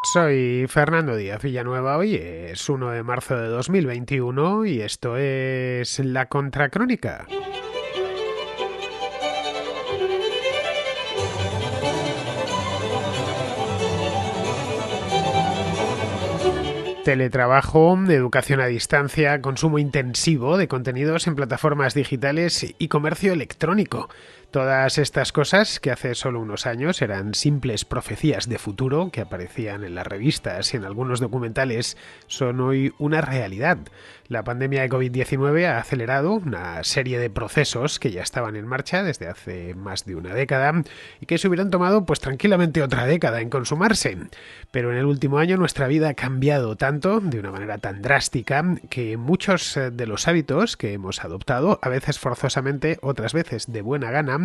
Soy Fernando Díaz Villanueva, hoy es 1 de marzo de 2021 y esto es La Contracrónica. Teletrabajo, educación a distancia, consumo intensivo de contenidos en plataformas digitales y comercio electrónico. Todas estas cosas que hace solo unos años eran simples profecías de futuro que aparecían en las revistas y en algunos documentales son hoy una realidad. La pandemia de COVID-19 ha acelerado una serie de procesos que ya estaban en marcha desde hace más de una década y que se hubieran tomado pues tranquilamente otra década en consumarse. Pero en el último año nuestra vida ha cambiado tanto, de una manera tan drástica, que muchos de los hábitos que hemos adoptado, a veces forzosamente, otras veces de buena gana,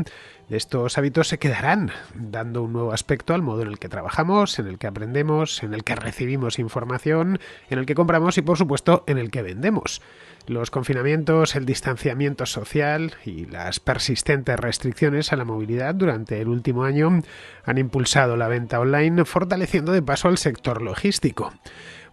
de estos hábitos se quedarán, dando un nuevo aspecto al modo en el que trabajamos, en el que aprendemos, en el que recibimos información, en el que compramos y por supuesto en el que vendemos. Los confinamientos, el distanciamiento social y las persistentes restricciones a la movilidad durante el último año han impulsado la venta online, fortaleciendo de paso al sector logístico.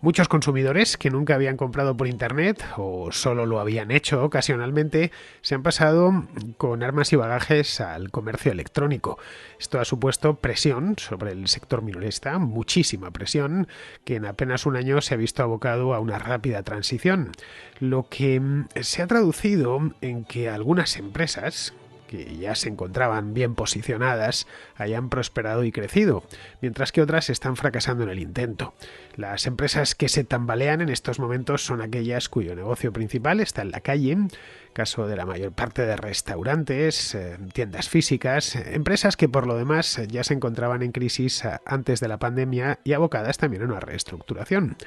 Muchos consumidores que nunca habían comprado por Internet o solo lo habían hecho ocasionalmente se han pasado con armas y bagajes al comercio electrónico. Esto ha supuesto presión sobre el sector minorista, muchísima presión, que en apenas un año se ha visto abocado a una rápida transición, lo que se ha traducido en que algunas empresas que ya se encontraban bien posicionadas, hayan prosperado y crecido, mientras que otras están fracasando en el intento. Las empresas que se tambalean en estos momentos son aquellas cuyo negocio principal está en la calle, caso de la mayor parte de restaurantes, tiendas físicas, empresas que por lo demás ya se encontraban en crisis antes de la pandemia y abocadas también a una reestructuración.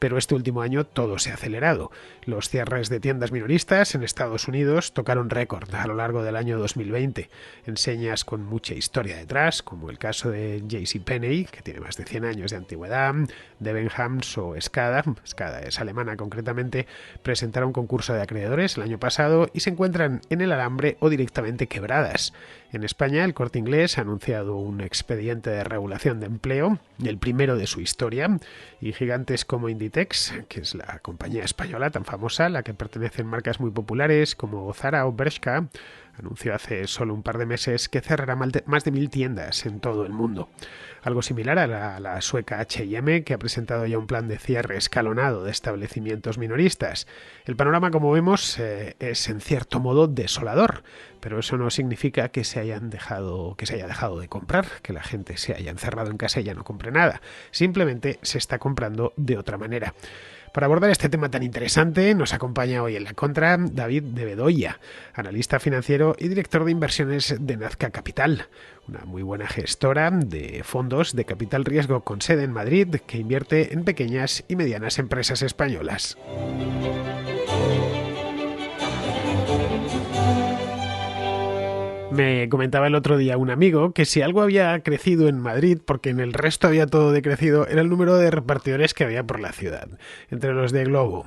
Pero este último año todo se ha acelerado. Los cierres de tiendas minoristas en Estados Unidos tocaron récord a lo largo del año 2020. Enseñas con mucha historia detrás, como el caso de JCPenney, que tiene más de 100 años de antigüedad, Debenhams o Skada es alemana concretamente, presentaron concurso de acreedores el año pasado y se encuentran en el alambre o directamente quebradas. En España, el Corte Inglés ha anunciado un expediente de regulación de empleo, el primero de su historia, y gigantes como Inditex, que es la compañía española tan famosa, la que pertenecen marcas muy populares como Zara o Bershka, anunció hace solo un par de meses que cerrará más de 1.000 tiendas en todo el mundo. Algo similar a la sueca H&M, que ha presentado ya un plan de cierre escalonado de establecimientos minoristas. El panorama, como vemos, es en cierto modo desolador, pero eso no significa que se haya dejado de comprar, que la gente se haya encerrado en casa y ya no compre nada. Simplemente se está comprando de otra manera. Para abordar este tema tan interesante nos acompaña hoy en La Contra David de Bedoya, analista financiero y director de inversiones de Nazca Capital, una muy buena gestora de fondos de capital riesgo con sede en Madrid que invierte en pequeñas y medianas empresas españolas. Me comentaba el otro día un amigo que si algo había crecido en Madrid, porque en el resto había todo decrecido, era el número de repartidores que había por la ciudad. Entre los de Globo,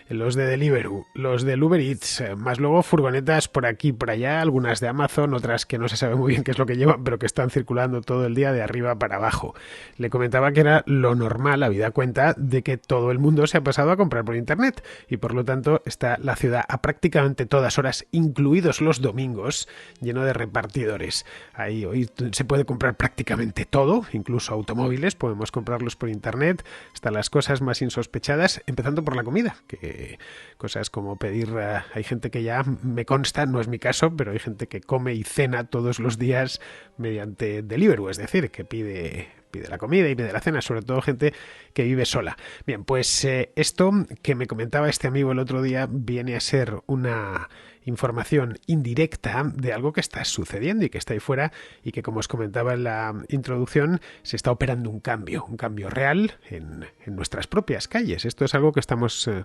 los de Deliveroo, los del Uber Eats, más luego furgonetas por aquí y por allá, algunas de Amazon, otras que no se sabe muy bien qué es lo que llevan, pero que están circulando todo el día de arriba para abajo. Le comentaba que era lo normal, habida cuenta de que todo el mundo se ha pasado a comprar por Internet y por lo tanto está la ciudad a prácticamente todas horas, incluidos los domingos, lleno de repartidores. Ahí hoy se puede comprar prácticamente todo, incluso automóviles, podemos comprarlos por Internet, hasta las cosas más insospechadas, empezando por la comida, que cosas como pedir, hay gente que ya me consta, no es mi caso, pero hay gente que come y cena todos los días mediante Deliveroo, es decir, que pide la comida y pide la cena, sobre todo gente que vive sola. Bien, pues esto que me comentaba este amigo el otro día viene a ser una información indirecta de algo que está sucediendo y que está ahí fuera y que, como os comentaba en la introducción, se está operando un cambio real en nuestras propias calles. Esto es algo que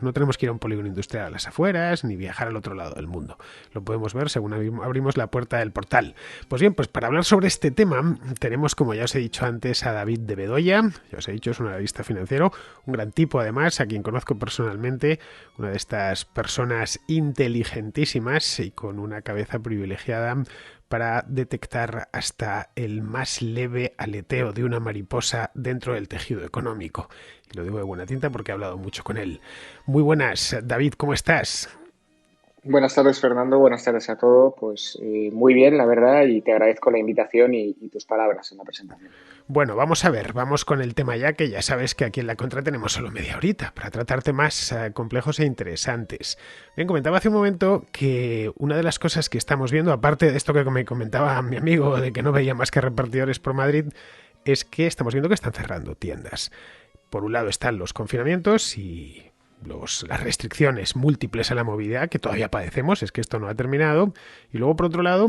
no tenemos que ir a un polígono industrial a las afueras ni viajar al otro lado del mundo. Lo podemos ver según abrimos la puerta del portal. Pues bien, pues para hablar sobre este tema tenemos, como ya os he dicho antes, a David de Bedoya. Ya os he dicho, es un analista financiero, un gran tipo además, a quien conozco personalmente, una de estas personas inteligentísimas y con una cabeza privilegiada para detectar hasta el más leve aleteo de una mariposa dentro del tejido económico. Y lo digo de buena tinta porque he hablado mucho con él. Muy buenas, David, ¿cómo estás? Buenas tardes, Fernando. Buenas tardes a todos. Pues muy bien, la verdad, y te agradezco la invitación y tus palabras en la presentación. Bueno, vamos a ver, vamos con el tema ya, que ya sabes que aquí en la contra tenemos solo media horita para tratar temas complejos e interesantes. Bien, comentaba hace un momento que una de las cosas que estamos viendo, aparte de esto que me comentaba mi amigo de que no veía más que repartidores por Madrid, es que estamos viendo que están cerrando tiendas. Por un lado están los confinamientos y las restricciones múltiples a la movilidad que todavía padecemos, es que esto no ha terminado, y luego por otro lado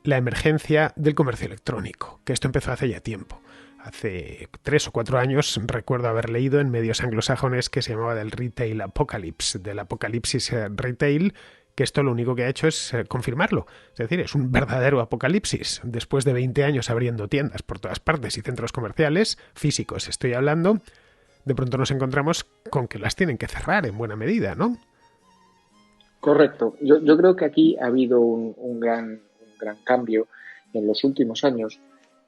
la emergencia del comercio electrónico, que esto empezó hace ya tiempo. Hace 3 o 4 años recuerdo haber leído en medios anglosajones que se llamaba del retail apocalypse, del apocalipsis retail, que esto lo único que ha hecho es confirmarlo. Es decir, es un verdadero apocalipsis. Después de 20 años abriendo tiendas por todas partes y centros comerciales, físicos estoy hablando, de pronto nos encontramos con que las tienen que cerrar en buena medida, ¿no? Correcto. Yo creo que aquí ha habido un gran cambio en los últimos años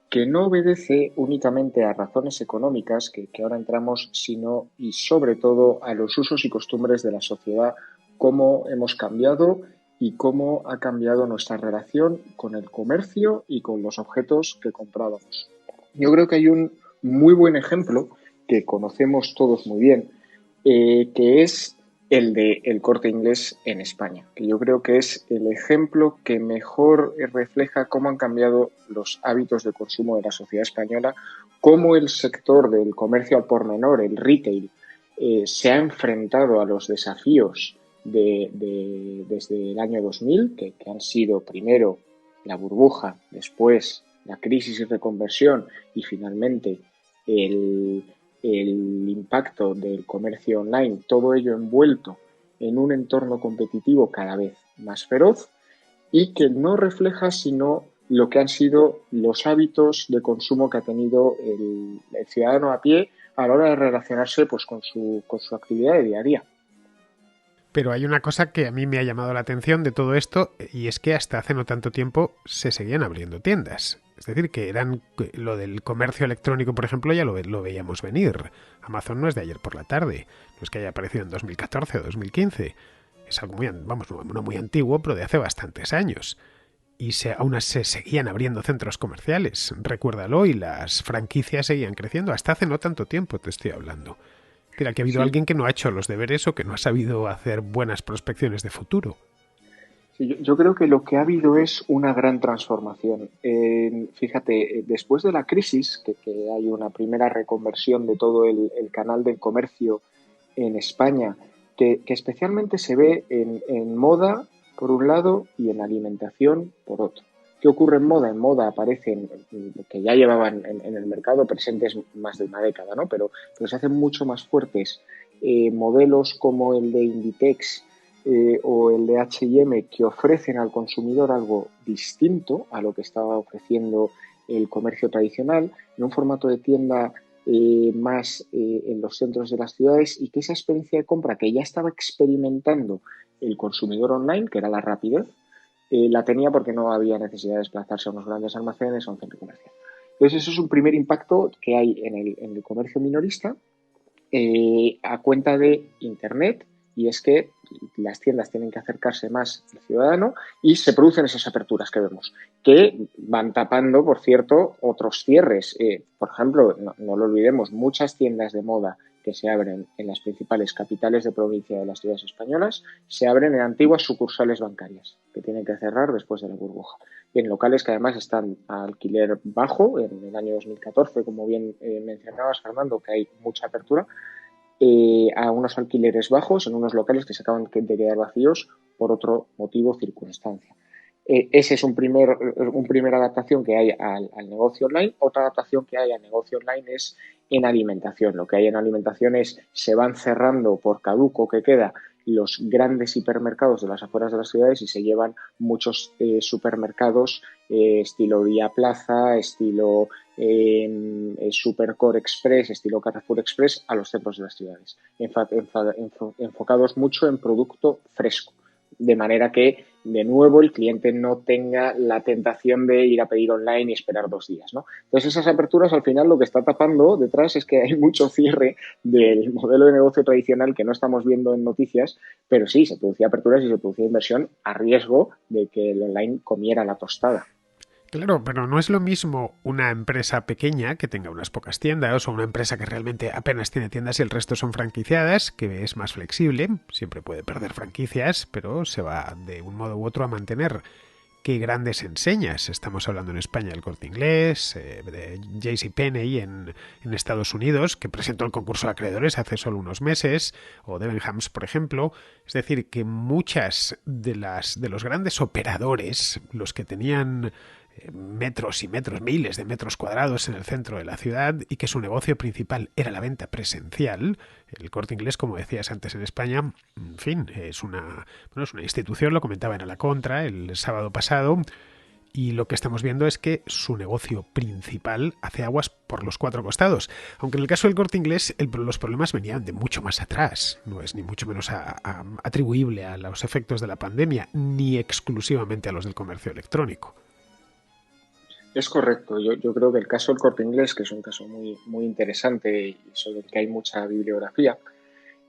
que no obedece únicamente a razones económicas, que ahora entramos, sino y sobre todo a los usos y costumbres de la sociedad, cómo hemos cambiado y cómo ha cambiado nuestra relación con el comercio y con los objetos que comprábamos. Yo creo que hay un muy buen ejemplo que conocemos todos muy bien, que es el de El Corte Inglés en España, que yo creo que es el ejemplo que mejor refleja cómo han cambiado los hábitos de consumo de la sociedad española, cómo el sector del comercio al por menor, el retail, se ha enfrentado a los desafíos desde el año 2000, que han sido primero la burbuja, después la crisis y reconversión y finalmente el, el impacto del comercio online, todo ello envuelto en un entorno competitivo cada vez más feroz y que no refleja sino lo que han sido los hábitos de consumo que ha tenido el ciudadano a pie a la hora de relacionarse pues, con su actividad de día a día. Pero hay una cosa que a mí me ha llamado la atención de todo esto, y es que hasta hace no tanto tiempo se seguían abriendo tiendas. Es decir, que eran lo del comercio electrónico, por ejemplo, ya lo veíamos venir. Amazon no es de ayer por la tarde, no es que haya aparecido en 2014 o 2015. Es algo muy, vamos, no muy antiguo, pero de hace bastantes años. Y aún se seguían abriendo centros comerciales, recuérdalo, y las franquicias seguían creciendo. Hasta hace no tanto tiempo te estoy hablando. Mira, que ha habido Sí, alguien que no ha hecho los deberes o que no ha sabido hacer buenas prospecciones de futuro. sí, yo creo que lo que ha habido es una gran transformación. Fíjate, después de la crisis, que hay una primera reconversión de todo el canal del comercio en España, que especialmente se ve en moda, por un lado, y en alimentación, por otro. ¿Qué ocurre en moda? En moda aparecen, que ya llevaban en el mercado presentes más de una década, ¿no? Pero se hacen mucho más fuertes modelos como el de Inditex o el de H&M que ofrecen al consumidor algo distinto a lo que estaba ofreciendo el comercio tradicional, en un formato de tienda más en los centros de las ciudades y que esa experiencia de compra que ya estaba experimentando el consumidor online, que era la rapidez, la tenía porque no había necesidad de desplazarse a unos grandes almacenes o a un centro comercial. Entonces, eso es un primer impacto que hay en el comercio minorista a cuenta de Internet y es que las tiendas tienen que acercarse más al ciudadano y se producen esas aperturas que vemos, que van tapando, por cierto, otros cierres. Por ejemplo, no lo olvidemos, muchas tiendas de moda que se abren en las principales capitales de provincia de las ciudades españolas se abren en antiguas sucursales bancarias que tienen que cerrar después de la burbuja. Y en locales que además están a alquiler bajo, en el año 2014, como bien mencionabas, Fernando, que hay mucha apertura, a unos alquileres bajos en unos locales que se acaban de quedar vacíos por otro motivo o circunstancia. Ese es un primer adaptación que hay al negocio online. Otra adaptación que hay al negocio online es en alimentación. Lo que hay en alimentación es se van cerrando por caduco que queda los grandes hipermercados de las afueras de las ciudades y se llevan muchos supermercados estilo Vía Plaza, estilo Supercore Express, estilo Carrefour Express a los centros de las ciudades, enfocados mucho en producto fresco. de manera que, de nuevo, el cliente no tenga la tentación de ir a pedir online y esperar 2 días, ¿no? Entonces, esas aperturas, al final, lo que está tapando detrás es que hay mucho cierre del modelo de negocio tradicional que no estamos viendo en noticias, pero sí, se producía aperturas y se producía inversión a riesgo de que el online comiera la tostada. Claro, pero no es lo mismo una empresa pequeña que tenga unas pocas tiendas o una empresa que realmente apenas tiene tiendas y el resto son franquiciadas, que es más flexible, siempre puede perder franquicias, pero se va de un modo u otro a mantener. Qué grandes enseñas. Estamos hablando en España del Corte Inglés, de JCPenney en Estados Unidos, que presentó el concurso de acreedores hace solo unos meses, o Debenhams, por ejemplo. Es decir, que muchas de los grandes operadores, los que tenían metros y metros, miles de metros cuadrados en el centro de la ciudad y que su negocio principal era la venta presencial. El Corte Inglés, como decías antes en España, en fin, es una institución, lo comentaba en A la Contra el sábado pasado, y lo que estamos viendo es que su negocio principal hace aguas por los 4 costados. Aunque en el caso del Corte Inglés los problemas venían de mucho más atrás. No es ni mucho menos atribuible a los efectos de la pandemia, ni exclusivamente a los del comercio electrónico. Es correcto. Yo creo que el caso del Corte Inglés, que es un caso muy, muy interesante y sobre el que hay mucha bibliografía,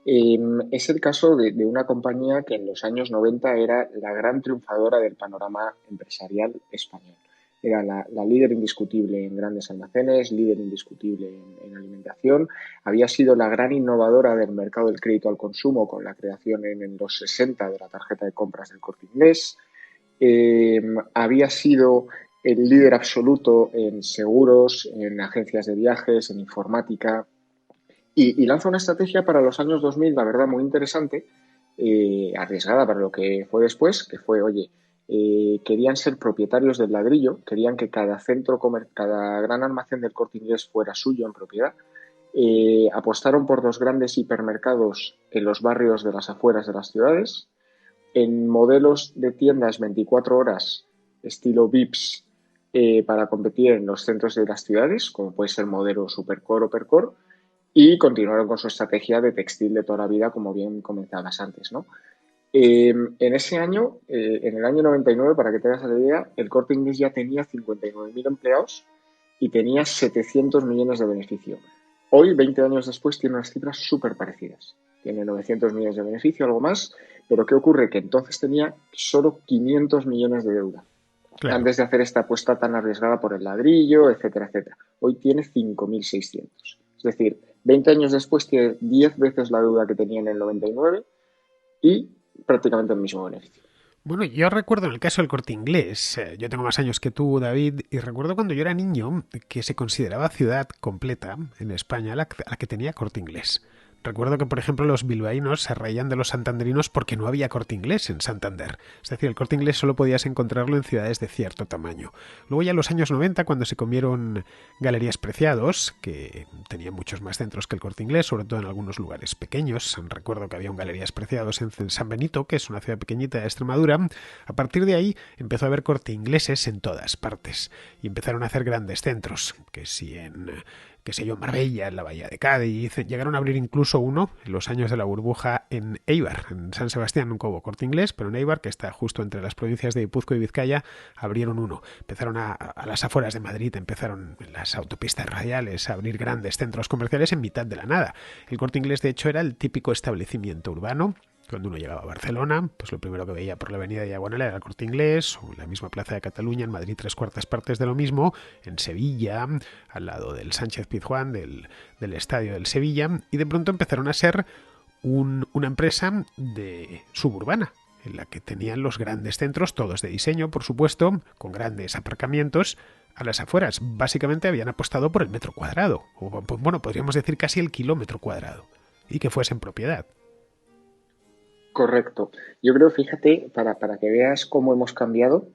es el caso de una compañía que en los años 90 era la gran triunfadora del panorama empresarial español. Era la líder indiscutible en grandes almacenes, líder indiscutible en alimentación. Había sido la gran innovadora del mercado del crédito al consumo con la creación en los 60 de la tarjeta de compras del Corte Inglés. Había sido el líder absoluto en seguros, en agencias de viajes, en informática, y lanza una estrategia para los años 2000, la verdad, muy interesante, arriesgada para lo que fue después, que fue, oye, querían ser propietarios del ladrillo, querían que cada gran almacén del Corte Inglés fuera suyo en propiedad. Apostaron por 2 grandes hipermercados en los barrios de las afueras de las ciudades, en modelos de tiendas 24 horas, estilo VIPS, para competir en los centros de las ciudades, como puede ser modelo Supercore o Percore, y continuaron con su estrategia de textil de toda la vida, como bien comentabas antes, ¿no? En ese año, en el año 99, para que te hagas la idea, el Corte Inglés ya tenía 59.000 empleados y tenía 700 millones de beneficio. Hoy, 20 años después, tiene unas cifras súper parecidas. Tiene 900 millones de beneficio, algo más, pero ¿qué ocurre? Que entonces tenía solo 500 millones de deuda. Claro. Antes de hacer esta apuesta tan arriesgada por el ladrillo, etcétera, etcétera. Hoy tiene 5.600. Es decir, 20 años después tiene 10 veces la deuda que tenía en el 99 y prácticamente el mismo beneficio. Bueno, yo recuerdo en el caso del Corte Inglés, yo tengo más años que tú, David, y recuerdo cuando yo era niño que se consideraba ciudad completa en España la que tenía Corte Inglés. Recuerdo que, por ejemplo, los bilbaínos se reían de los santanderinos porque no había Corte Inglés en Santander. Es decir, el Corte Inglés solo podías encontrarlo en ciudades de cierto tamaño. Luego ya en los años 90, cuando se comieron Galerías Preciados, que tenía muchos más centros que el Corte Inglés, sobre todo en algunos lugares pequeños. Recuerdo que había un Galerías Preciados en San Benito, que es una ciudad pequeñita de Extremadura. A partir de ahí empezó a haber Corte Ingleses en todas partes y empezaron a hacer grandes centros, que si en qué sé yo, Marbella, en la Bahía de Cádiz. Llegaron a abrir incluso uno en los años de la burbuja en Eibar, en San Sebastián nunca hubo Corte Inglés, pero en Eibar, que está justo entre las provincias de Guipúzcoa y Vizcaya, abrieron uno. Empezaron a las afueras de Madrid, empezaron en las autopistas radiales a abrir grandes centros comerciales en mitad de la nada. El Corte Inglés, de hecho, era el típico establecimiento urbano. Cuando uno llegaba a Barcelona, pues lo primero que veía por la avenida Diagonal era el Corte Inglés, o en la misma plaza de Cataluña, en Madrid 3/4 de lo mismo, en Sevilla, al lado del Sánchez Pizjuán, del estadio del Sevilla, y de pronto empezaron a ser una empresa de suburbana, en la que tenían los grandes centros, todos de diseño, por supuesto, con grandes aparcamientos a las afueras. Básicamente habían apostado por el metro cuadrado, o bueno, podríamos decir casi el kilómetro cuadrado, y que fuese en propiedad. Correcto. Yo creo, fíjate, para que veas cómo hemos cambiado,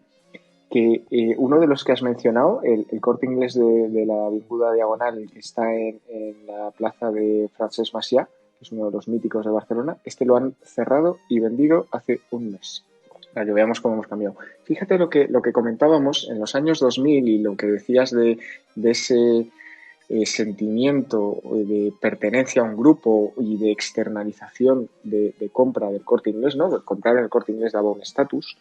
que uno de los que has mencionado, el Corte Inglés de la Avinguda Diagonal, que está en la plaza de Francesc Macià, que es uno de los míticos de Barcelona, este lo han cerrado y vendido hace un mes. Para que veamos cómo hemos cambiado. Fíjate lo que comentábamos en los años 2000 y lo que decías de ese sentimiento de pertenencia a un grupo y de externalización de compra del Corte Inglés, ¿no? Comprar en el Corte Inglés daba un estatus,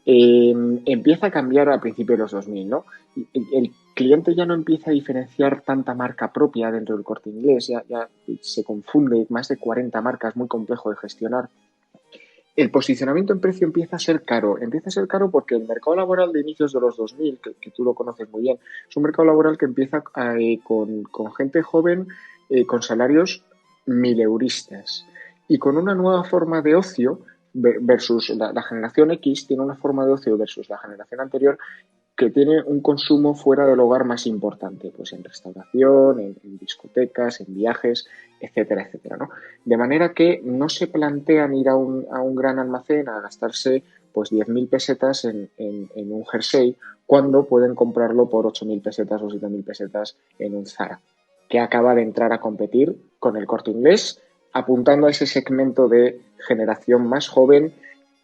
empieza a cambiar a principios de los 2000, ¿no? El cliente ya no empieza a diferenciar tanta marca propia dentro del Corte Inglés, ya se confunde, más de 40 marcas, muy complejo de gestionar. El posicionamiento en precio empieza a ser caro porque el mercado laboral de inicios de los 2000, que tú lo conoces muy bien, es un mercado laboral que empieza con gente joven, con salarios mileuristas y con una nueva forma de ocio versus la generación X tiene una forma de ocio versus la generación anterior que tiene un consumo fuera del hogar más importante, pues en restauración, en discotecas, en viajes, etcétera, etcétera, ¿no? De manera que no se plantean ir a un gran almacén a gastarse pues 10.000 pesetas en un jersey cuando pueden comprarlo por 8.000 pesetas o 7.000 pesetas en un Zara, que acaba de entrar a competir con el Corte Inglés, apuntando a ese segmento de generación más joven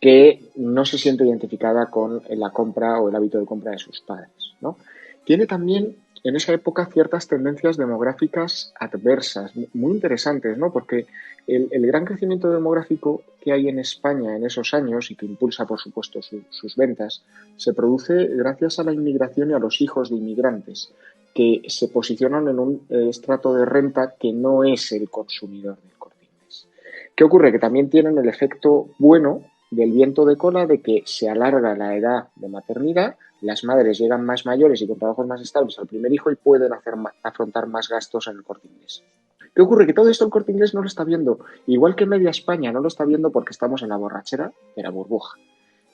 que no se siente identificada con la compra o el hábito de compra de sus padres, ¿no? Tiene también en esa época ciertas tendencias demográficas adversas, muy interesantes, ¿no? Porque el gran crecimiento demográfico que hay en España en esos años y que impulsa, por supuesto, sus ventas, se produce gracias a la inmigración y a los hijos de inmigrantes que se posicionan en un estrato de renta que no es el consumidor del Corte Inglés. ¿Qué ocurre? Que también tienen el efecto bueno del viento de cola de que se alarga la edad de maternidad, las madres llegan más mayores y con trabajos más estables al primer hijo y pueden afrontar más gastos en el Corte Inglés. ¿Qué ocurre? Que todo esto el Corte Inglés no lo está viendo, igual que media España no lo está viendo porque estamos en la borrachera de la burbuja.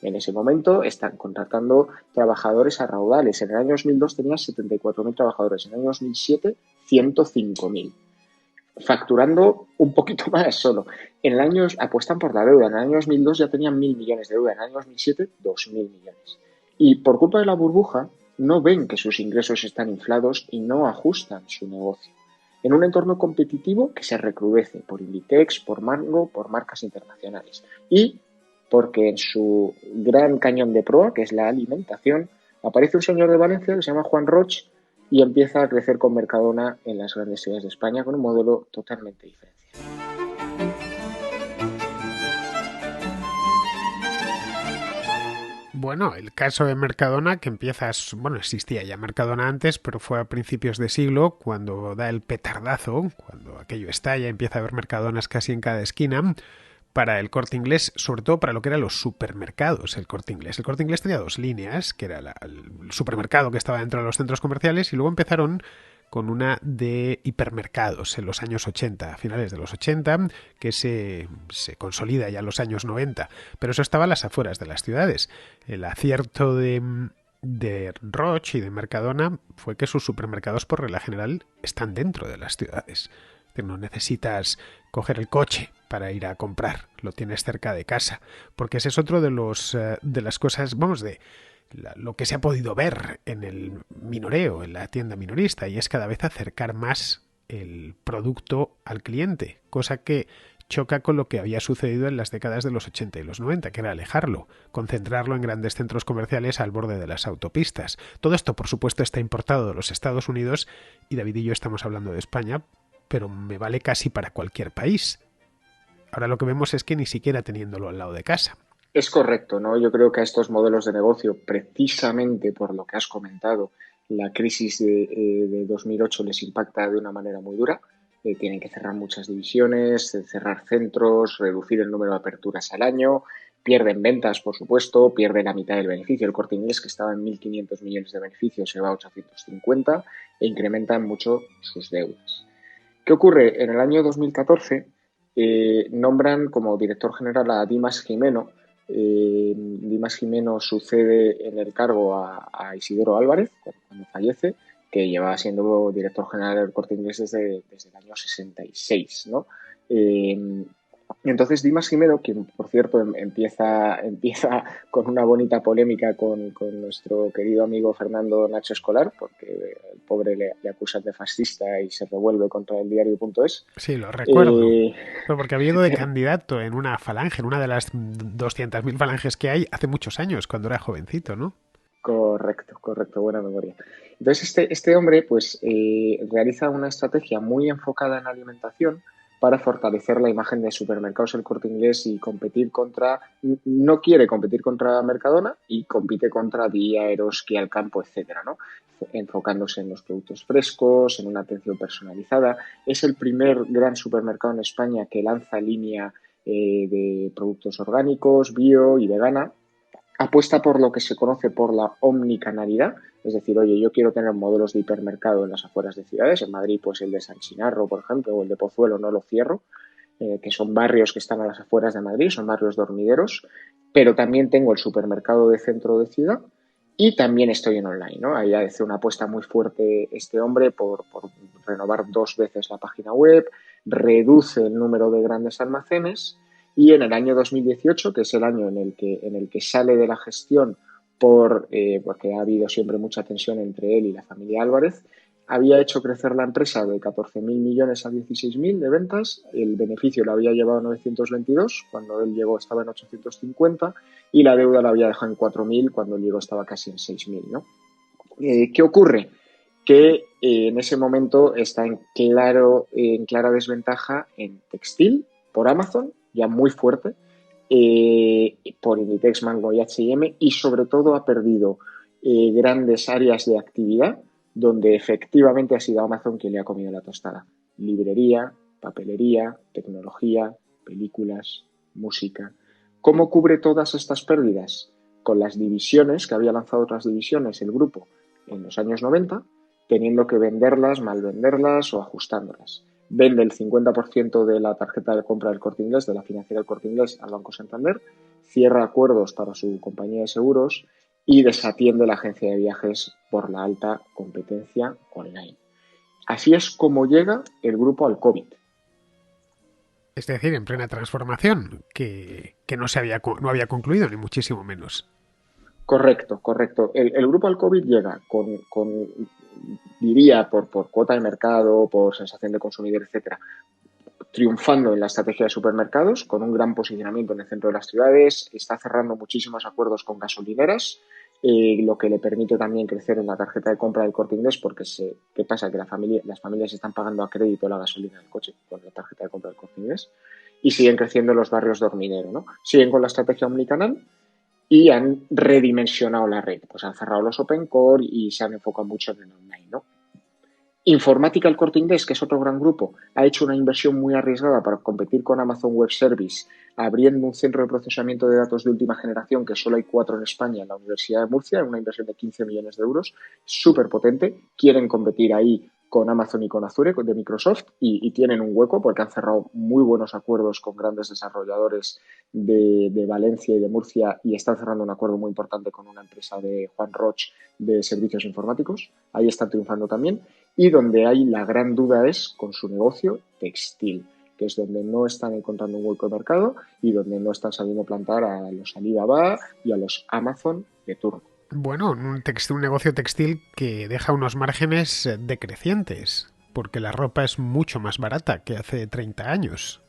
En ese momento están contratando trabajadores a raudales. En el año 2002 tenían 74.000 trabajadores, en el año 2007 105.000. Facturando un poquito más solo. En el año apuestan por la deuda. En el año 2002 ya tenían 1.000 millones de deuda. En el año 2007, 2.000 millones. Y por culpa de la burbuja, no ven que sus ingresos están inflados y no ajustan su negocio. En un entorno competitivo que se recrudece por Inditex, por Mango, por marcas internacionales. Y porque en su gran cañón de proa, que es la alimentación, aparece un señor de Valencia que se llama Juan Roch y empieza a crecer con Mercadona en las grandes ciudades de España con un modelo totalmente diferenciado. Bueno, el caso de Mercadona, que empieza, bueno, existía ya Mercadona antes, pero fue a principios de siglo cuando da el petardazo, cuando aquello estalla, empieza a haber Mercadonas casi en cada esquina, para el Corte Inglés, sobre todo para lo que eran los supermercados, el Corte Inglés. El Corte Inglés tenía dos líneas, que era el supermercado que estaba dentro de los centros comerciales y luego empezaron con una de hipermercados en los años 80, a finales de los 80, que se consolida ya en los años 90. Pero eso estaba a las afueras de las ciudades. El acierto de Roche y de Mercadona fue que sus supermercados por regla general están dentro de las ciudades. No necesitas coger el coche para ir a comprar, lo tienes cerca de casa, porque ese es otro de las cosas, vamos, de lo que se ha podido ver en el minoreo, en la tienda minorista, y es cada vez acercar más el producto al cliente, cosa que choca con lo que había sucedido en las décadas de los 80 y los 90, que era alejarlo, concentrarlo en grandes centros comerciales al borde de las autopistas. Todo esto, por supuesto, está importado de los Estados Unidos y David y yo estamos hablando de España, pero me vale casi para cualquier país. Ahora lo que vemos es que ni siquiera teniéndolo al lado de casa. Es correcto, ¿no? Yo creo que a estos modelos de negocio, precisamente por lo que has comentado, la crisis de 2008 les impacta de una manera muy dura. Tienen que cerrar muchas divisiones, cerrar centros, reducir el número de aperturas al año, pierden ventas, por supuesto, pierden la mitad del beneficio. El Corte Inglés, que estaba en 1.500 millones de beneficios, se va a 850 e incrementan mucho sus deudas. ¿Qué ocurre? En el año 2014 nombran como director general a Dimas Jimeno. Dimas Jimeno sucede en el cargo a Isidoro Álvarez cuando fallece, que lleva siendo director general del Corte Inglés desde el año 66, ¿no? Entonces Dimas Jimeno, quien por cierto empieza con una bonita polémica con nuestro querido amigo Fernando Nacho Escolar, porque el pobre le acusan de fascista y se revuelve contra el diario.es. Sí, lo recuerdo. Porque había ido de candidato en una falange, en una de las 200.000 falanges que hay hace muchos años, cuando era jovencito, ¿no? Correcto, buena memoria. Entonces, este hombre, pues, realiza una estrategia muy enfocada en alimentación para fortalecer la imagen de supermercados El Corte Inglés y competir contra, no quiere competir contra Mercadona y compite contra Día, Eroski, Alcampo, etcétera, ¿no? Enfocándose en los productos frescos, en una atención personalizada. Es el primer gran supermercado en España que lanza línea de productos orgánicos, bio y vegana. Apuesta por lo que se conoce por la omnicanalidad, es decir, oye, yo quiero tener modelos de hipermercado en las afueras de ciudades, en Madrid pues el de San Chinarro, por ejemplo, o el de Pozuelo, no lo cierro, que son barrios que están a las afueras de Madrid, son barrios dormideros, pero también tengo el supermercado de centro de ciudad y también estoy en online, ¿no? Ahí hace una apuesta muy fuerte este hombre por renovar 2 veces la página web, reduce el número de grandes almacenes y en el año 2018, que es el año en el que sale de la gestión porque ha habido siempre mucha tensión entre él y la familia Álvarez, había hecho crecer la empresa de 14.000 millones a 16.000 de ventas, el beneficio lo había llevado a 922, cuando él llegó estaba en 850 y la deuda la había dejado en 4.000 cuando él llegó estaba casi en 6.000, ¿no? ¿Qué ocurre? Que en ese momento está en clara desventaja en textil por Amazon, ya muy fuerte, por Inditex, Mango y H&M, y sobre todo ha perdido grandes áreas de actividad donde efectivamente ha sido Amazon quien le ha comido la tostada. Librería, papelería, tecnología, películas, música. ¿Cómo cubre todas estas pérdidas? Con las divisiones, que había lanzado otras divisiones el grupo en los años 90, teniendo que venderlas, mal venderlas o ajustándolas. Vende el 50% de la tarjeta de compra del Corte Inglés, de la financiera del Corte Inglés, al Banco Santander, cierra acuerdos para su compañía de seguros y desatiende la agencia de viajes por la alta competencia online. Así es como llega el grupo al COVID. Es decir, en plena transformación, que no había concluido, ni muchísimo menos. Correcto. El grupo al COVID llega diría, por cuota de mercado, por sensación de consumidor, etcétera, triunfando en la estrategia de supermercados, con un gran posicionamiento en el centro de las ciudades, está cerrando muchísimos acuerdos con gasolineras, lo que le permite también crecer en la tarjeta de compra del Corte Inglés, porque ¿qué pasa? Que las familias están pagando a crédito la gasolina del coche con la tarjeta de compra del Corte Inglés y siguen creciendo los barrios de hormiguero, ¿no? Siguen con la estrategia omnicanal y han redimensionado la red, pues han cerrado los open core y se han enfocado mucho en el online, ¿no? Informática El Corte Inglés, que es otro gran grupo, ha hecho una inversión muy arriesgada para competir con Amazon Web Service, abriendo un centro de procesamiento de datos de última generación, que solo hay 4 en España, en la Universidad de Murcia, una inversión de 15 millones de euros, súper potente. Quieren competir ahí con Amazon y con Azure, de Microsoft, y tienen un hueco porque han cerrado muy buenos acuerdos con grandes desarrolladores de Valencia y de Murcia y están cerrando un acuerdo muy importante con una empresa de Juan Roch de servicios informáticos. Ahí están triunfando también. Y donde hay la gran duda es con su negocio textil, que es donde no están encontrando un hueco de mercado y donde no están sabiendo plantar a los Alibaba y a los Amazon de turno. Bueno, un negocio textil que deja unos márgenes decrecientes, porque la ropa es mucho más barata que hace 30 años.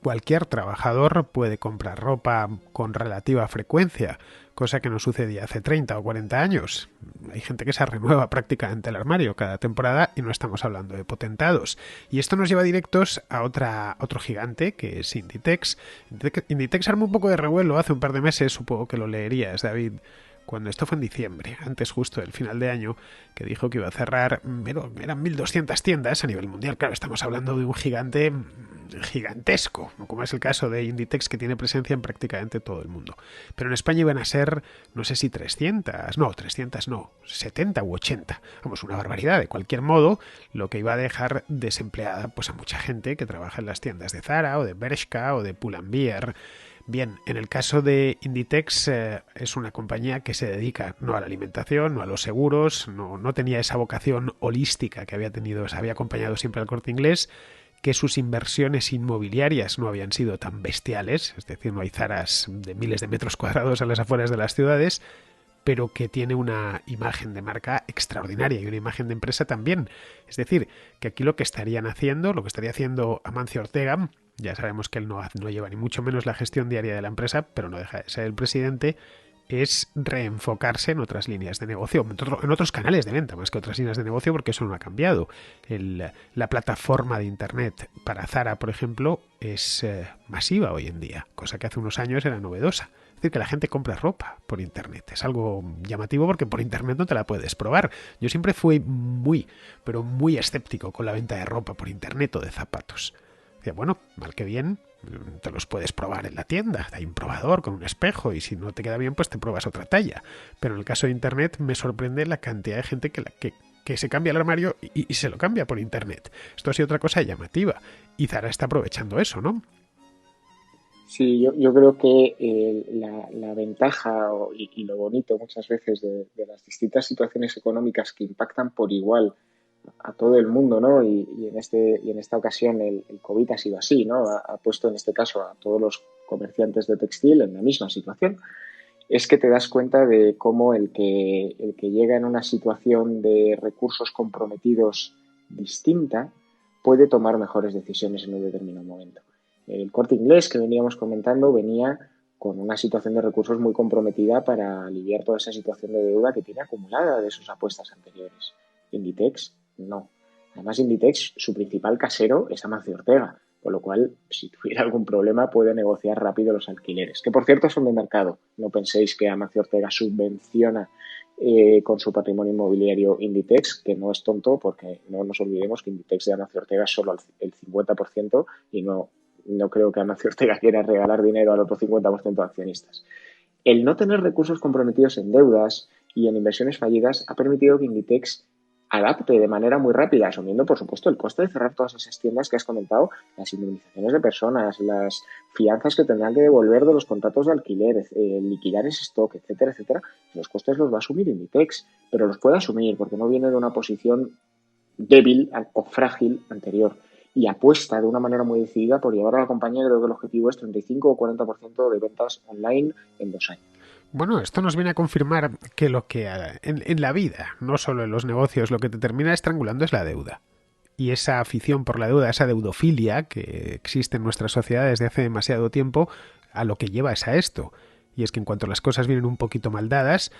Cualquier trabajador puede comprar ropa con relativa frecuencia, cosa que no sucedía hace 30 o 40 años. Hay gente que se renueva prácticamente el armario cada temporada y no estamos hablando de potentados. Y esto nos lleva directos a otro gigante, que es Inditex. Inditex armó un poco de revuelo hace un par de meses, supongo que lo leerías, David, cuando esto fue en diciembre, antes justo del final de año, que dijo que iba a cerrar, eran 1.200 tiendas a nivel mundial. Claro, estamos hablando de un gigante gigantesco, como es el caso de Inditex, que tiene presencia en prácticamente todo el mundo. Pero en España iban a ser, no sé si 300 no, 70 u 80. Vamos, una barbaridad. De cualquier modo, lo que iba a dejar desempleada pues a mucha gente que trabaja en las tiendas de Zara o de Bershka o de Pull&Bear. Bien, en el caso de Inditex es una compañía que se dedica no a la alimentación, no a los seguros, no tenía esa vocación holística que había acompañado siempre al Corte Inglés, que sus inversiones inmobiliarias no habían sido tan bestiales, es decir, no hay Zaras de miles de metros cuadrados a las afueras de las ciudades, pero que tiene una imagen de marca extraordinaria y una imagen de empresa también. Es decir, que aquí lo que estaría haciendo Amancio Ortega, ya sabemos que él no lleva ni mucho menos la gestión diaria de la empresa, pero no deja de ser el presidente, es reenfocarse en otras líneas de negocio, en otros canales de venta, más que otras líneas de negocio, porque eso no ha cambiado. La plataforma de Internet para Zara, por ejemplo, es masiva hoy en día, cosa que hace unos años era novedosa. Es decir, que la gente compra ropa por Internet. Es algo llamativo porque por Internet no te la puedes probar. Yo siempre fui muy, pero muy escéptico con la venta de ropa por Internet o de zapatos. Decía, bueno, mal que bien, te los puedes probar en la tienda, hay un probador con un espejo y si no te queda bien pues te pruebas otra talla. Pero en el caso de Internet me sorprende la cantidad de gente que se cambia el armario y se lo cambia por Internet. Esto ha sido otra cosa llamativa y Zara está aprovechando eso, ¿no? Sí, yo creo que la ventaja y lo bonito muchas veces de las distintas situaciones económicas que impactan por igual a todo el mundo, ¿no? Y en esta ocasión el COVID ha sido así, ¿no? Ha puesto en este caso a todos los comerciantes de textil en la misma situación. Es que te das cuenta de cómo el que llega en una situación de recursos comprometidos distinta puede tomar mejores decisiones en un determinado momento. El Corte Inglés que veníamos comentando venía con una situación de recursos muy comprometida para aliviar toda esa situación de deuda que tiene acumulada de sus apuestas anteriores. Inditex, no. Además, Inditex, su principal casero es Amancio Ortega, con lo cual, si tuviera algún problema, puede negociar rápido los alquileres, que por cierto son de mercado. No penséis que Amancio Ortega subvenciona con su patrimonio inmobiliario Inditex, que no es tonto, porque no nos olvidemos que Inditex de Amancio Ortega es solo el 50% y no creo que Amancio Ortega quiera regalar dinero al otro 50% de accionistas. El no tener recursos comprometidos en deudas y en inversiones fallidas ha permitido que Inditex adapte de manera muy rápida, asumiendo, por supuesto, el coste de cerrar todas esas tiendas que has comentado, las indemnizaciones de personas, las fianzas que tendrán que devolver de los contratos de alquiler, liquidar ese stock, etcétera, etcétera. Los costes los va a asumir Inditex, pero los puede asumir porque no viene de una posición débil o frágil anterior y apuesta de una manera muy decidida por llevar a la compañía, creo que el objetivo es 35 o 40% de ventas online en 2 años. Bueno, esto nos viene a confirmar que lo que en la vida, no solo en los negocios, lo que te termina estrangulando es la deuda. Y esa afición por la deuda, esa deudofilia que existe en nuestra sociedad desde hace demasiado tiempo, a lo que lleva es a esto. Y es que en cuanto las cosas vienen un poquito mal dadas,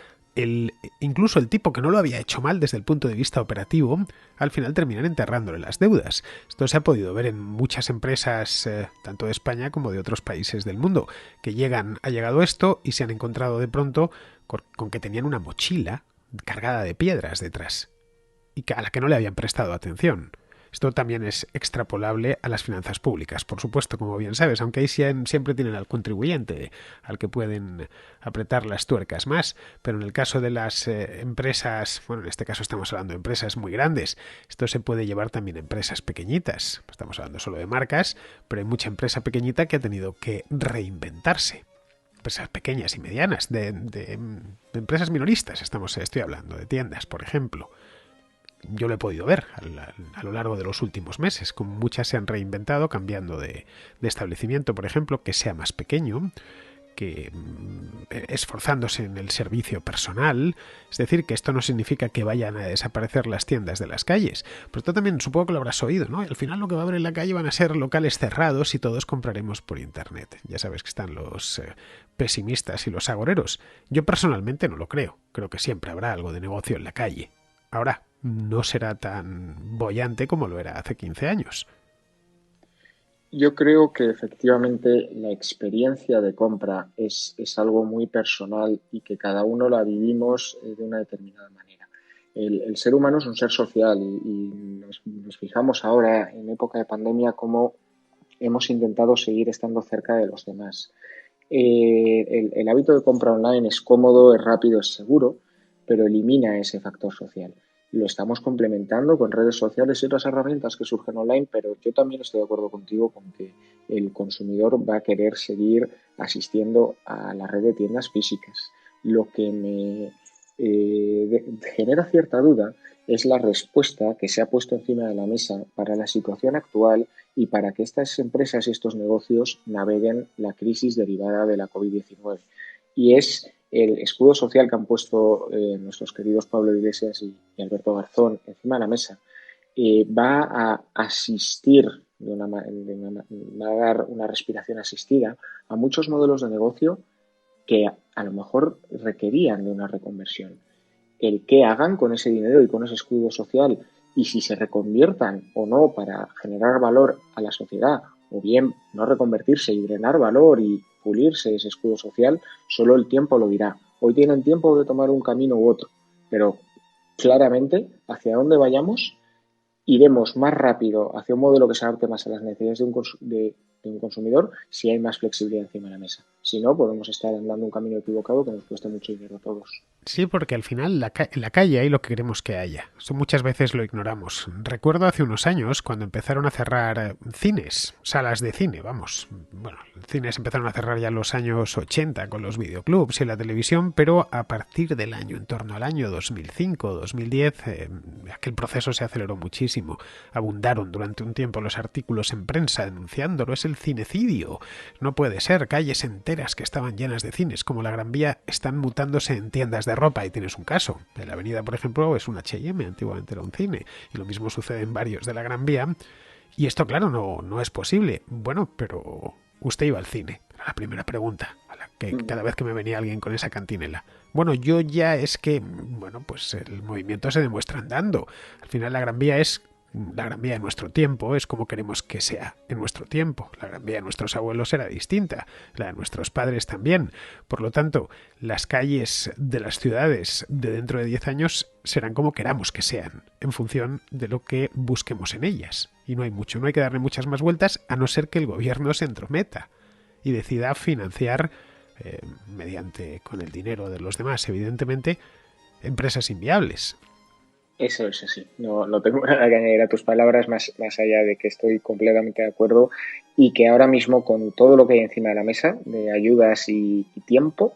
incluso el tipo que no lo había hecho mal desde el punto de vista operativo, al final terminan enterrándole las deudas. Esto se ha podido ver en muchas empresas, tanto de España como de otros países del mundo, que ha llegado esto y se han encontrado de pronto con que tenían una mochila cargada de piedras detrás y a la que no le habían prestado atención. Esto también es extrapolable a las finanzas públicas, por supuesto, como bien sabes, aunque ahí siempre tienen al contribuyente, al que pueden apretar las tuercas más, pero en el caso de las empresas, bueno, en este caso estamos hablando de empresas muy grandes, esto se puede llevar también a empresas pequeñitas, estamos hablando solo de marcas, pero hay mucha empresa pequeñita que ha tenido que reinventarse. Empresas pequeñas y medianas, de empresas minoristas, estoy hablando de tiendas, por ejemplo. Yo lo he podido ver a lo largo de los últimos meses, como muchas se han reinventado cambiando de establecimiento, por ejemplo, que sea más pequeño, que esforzándose en el servicio personal. Es decir, que esto no significa que vayan a desaparecer las tiendas de las calles. Pero esto también supongo que lo habrás oído, ¿no? Al final lo que va a haber en la calle van a ser locales cerrados y todos compraremos por internet. Ya sabes que están los pesimistas y los agoreros. Yo personalmente no lo creo. Creo que siempre habrá algo de negocio en la calle. Ahora, no será tan boyante como lo era hace 15 años. Yo creo que efectivamente la experiencia de compra es algo muy personal y que cada uno la vivimos de una determinada manera. El ser humano es un ser social y nos fijamos ahora en época de pandemia cómo hemos intentado seguir estando cerca de los demás. El hábito de compra online es cómodo, es rápido, es seguro, pero elimina ese factor social. Lo estamos complementando con redes sociales y otras herramientas que surgen online, pero yo también estoy de acuerdo contigo con que el consumidor va a querer seguir asistiendo a la red de tiendas físicas. Lo que me genera cierta duda es la respuesta que se ha puesto encima de la mesa para la situación actual y para que estas empresas y estos negocios naveguen la crisis derivada de la COVID-19. Y es el escudo social que han puesto nuestros queridos Pablo Iglesias y Alberto Garzón encima de la mesa. Va a asistir, va a dar una respiración asistida a muchos modelos de negocio que a lo mejor requerían de una reconversión. El qué hagan con ese dinero y con ese escudo social y si se reconviertan o no para generar valor a la sociedad o bien no reconvertirse y drenar valor y pulirse ese escudo social, solo el tiempo lo dirá. Hoy tienen tiempo de tomar un camino u otro, pero claramente hacia dónde vayamos iremos más rápido hacia un modelo que se adapte más a las necesidades de un consumidor si hay más flexibilidad encima de la mesa. Si no, podemos estar andando un camino equivocado que nos cuesta mucho dinero a todos. Sí, porque al final en la calle hay lo que queremos que haya. Eso muchas veces lo ignoramos. Recuerdo hace unos años cuando empezaron a cerrar cines, salas de cine, vamos. Bueno, cines empezaron a cerrar ya en los años 80 con los videoclubs y la televisión, pero a partir del año, en torno al año 2005, 2010, aquel proceso se aceleró muchísimo. Abundaron durante un tiempo los artículos en prensa denunciándolo. Es el cinecidio. No puede ser. Calles enteras que estaban llenas de cines, como la Gran Vía, están mutándose en tiendas de ropa y tienes un caso. En la avenida, por ejemplo, es un H&M, antiguamente era un cine, y lo mismo sucede en varios de la Gran Vía. Y esto, claro, no es posible. Bueno, pero usted iba al cine. Era la primera pregunta a la que cada vez que me venía alguien con esa cantinela. Bueno, yo ya es que, bueno, pues el movimiento se demuestra andando. Al final la Gran Vía es la Gran Vía de nuestro tiempo, es como queremos que sea en nuestro tiempo. La Gran Vía de nuestros abuelos era distinta, la de nuestros padres también. Por lo tanto, las calles de las ciudades de dentro de 10 años serán como queramos que sean, en función de lo que busquemos en ellas. Y no hay mucho, no hay que darle muchas más vueltas, a no ser que el gobierno se entrometa y decida financiar, mediante con el dinero de los demás, evidentemente, empresas inviables. Eso es así, no tengo nada que añadir a tus palabras más allá de que estoy completamente de acuerdo y que ahora mismo con todo lo que hay encima de la mesa de ayudas y tiempo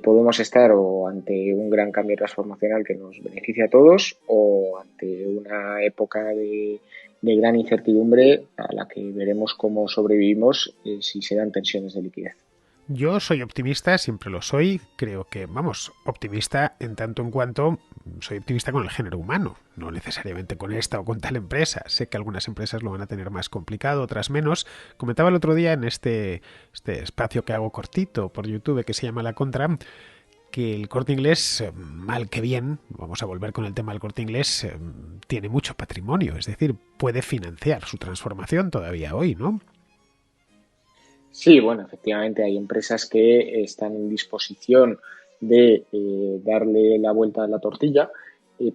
podemos estar o ante un gran cambio transformacional que nos beneficia a todos o ante una época de gran incertidumbre a la que veremos cómo sobrevivimos si se dan tensiones de liquidez. Yo soy optimista, siempre lo soy. Creo que, vamos, optimista en tanto en cuanto soy optimista con el género humano, no necesariamente con esta o con tal empresa. Sé que algunas empresas lo van a tener más complicado, otras menos. Comentaba el otro día en este espacio que hago cortito por YouTube que se llama La Contra, que el Corte Inglés, mal que bien, vamos a volver con el tema del Corte Inglés, tiene mucho patrimonio, es decir, puede financiar su transformación todavía hoy, ¿no? Sí, bueno, efectivamente hay empresas que están en disposición de darle la vuelta a la tortilla,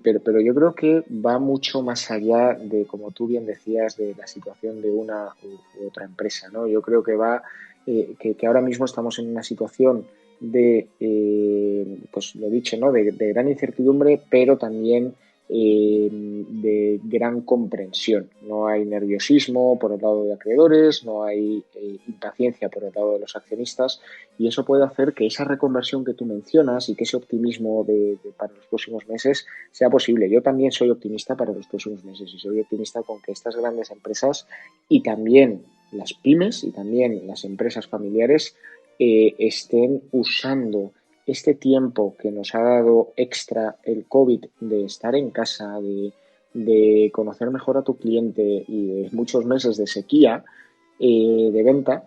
pero yo creo que va mucho más allá de, como tú bien decías, de la situación de una u otra empresa, ¿no? Yo creo que va que ahora mismo estamos en una situación de, pues lo dicho, ¿no? De gran incertidumbre, pero también de gran comprensión. No hay nerviosismo por el lado de acreedores, no hay impaciencia por el lado de los accionistas y eso puede hacer que esa reconversión que tú mencionas y que ese optimismo para los próximos meses sea posible. Yo también soy optimista para los próximos meses y soy optimista con que estas grandes empresas y también las pymes y también las empresas familiares estén usando este tiempo que nos ha dado extra el COVID de estar en casa, de conocer mejor a tu cliente y de muchos meses de sequía de venta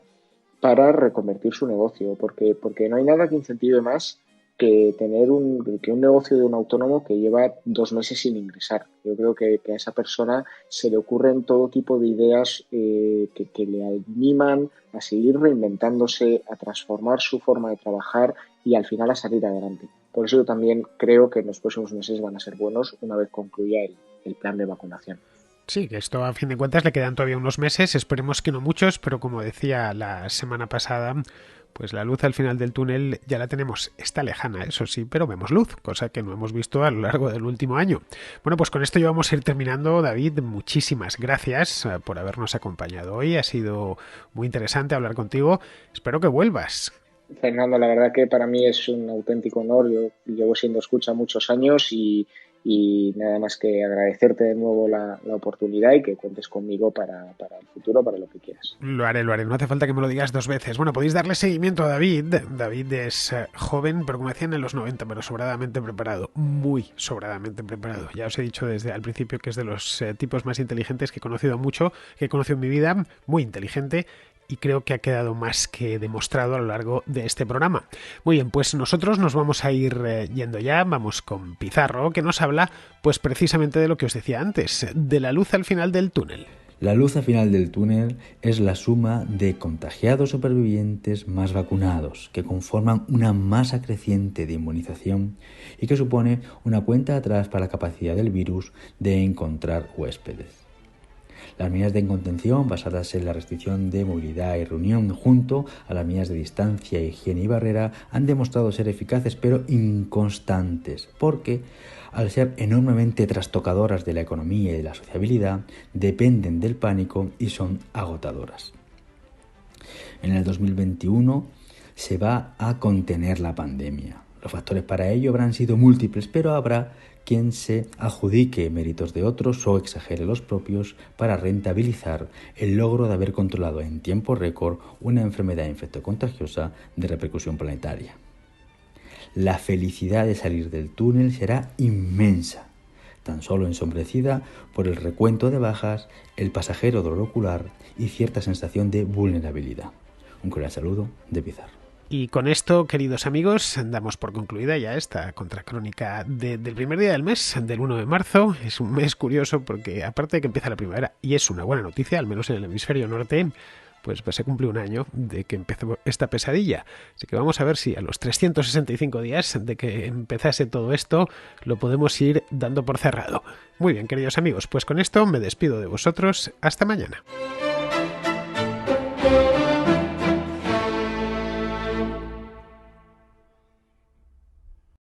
para reconvertir su negocio, porque no hay nada que incentive más que tener un negocio de un autónomo que lleva 2 meses sin ingresar. Yo creo que a esa persona se le ocurren todo tipo de ideas que le animan a seguir reinventándose, a transformar su forma de trabajar y al final a salir adelante. Por eso yo también creo que en los próximos meses van a ser buenos una vez concluya el plan de vacunación. Sí, que esto a fin de cuentas le quedan todavía unos meses, esperemos que no muchos, pero como decía la semana pasada, pues la luz al final del túnel ya la tenemos, está lejana, eso sí, pero vemos luz, cosa que no hemos visto a lo largo del último año. Bueno, pues con esto ya vamos a ir terminando, David, muchísimas gracias por habernos acompañado hoy, ha sido muy interesante hablar contigo, espero que vuelvas. Fernando, la verdad que para mí es un auténtico honor. Yo llevo siendo escucha muchos años y nada más que agradecerte de nuevo la oportunidad y que cuentes conmigo para el futuro, para lo que quieras. Lo haré. No hace falta que me lo digas 2 veces. Bueno, podéis darle seguimiento a David. David es joven, pero como decían en los 90, pero sobradamente preparado. Muy sobradamente preparado. Ya os he dicho desde al principio que es de los tipos más inteligentes que he conocido mucho, que he conocido en mi vida. Muy inteligente. y creo que ha quedado más que demostrado a lo largo de este programa. Muy bien, pues nosotros nos vamos a ir yendo ya, vamos con Pizarro, que nos habla pues precisamente de lo que os decía antes, de la luz al final del túnel. La luz al final del túnel es la suma de contagiados supervivientes más vacunados, que conforman una masa creciente de inmunización y que supone una cuenta atrás para la capacidad del virus de encontrar huéspedes. Las medidas de contención basadas en la restricción de movilidad y reunión junto a las medidas de distancia, higiene y barrera han demostrado ser eficaces pero inconstantes porque al ser enormemente trastocadoras de la economía y de la sociabilidad, dependen del pánico y son agotadoras. En el 2021 se va a contener la pandemia. Los factores para ello habrán sido múltiples, pero habrá quien se adjudique méritos de otros o exagere los propios para rentabilizar el logro de haber controlado en tiempo récord una enfermedad infectocontagiosa de repercusión planetaria. La felicidad de salir del túnel será inmensa, tan solo ensombrecida por el recuento de bajas, el pasajero dolor ocular y cierta sensación de vulnerabilidad. Un cordial saludo de Pizarro. Y con esto, queridos amigos, damos por concluida ya esta contracrónica del primer día del mes, del 1 de marzo. Es un mes curioso porque, aparte de que empieza la primavera, y es una buena noticia, al menos en el hemisferio norte, pues se cumple un año de que empezó esta pesadilla. Así que vamos a ver si a los 365 días de que empezase todo esto lo podemos ir dando por cerrado. Muy bien, queridos amigos, pues con esto me despido de vosotros. Hasta mañana.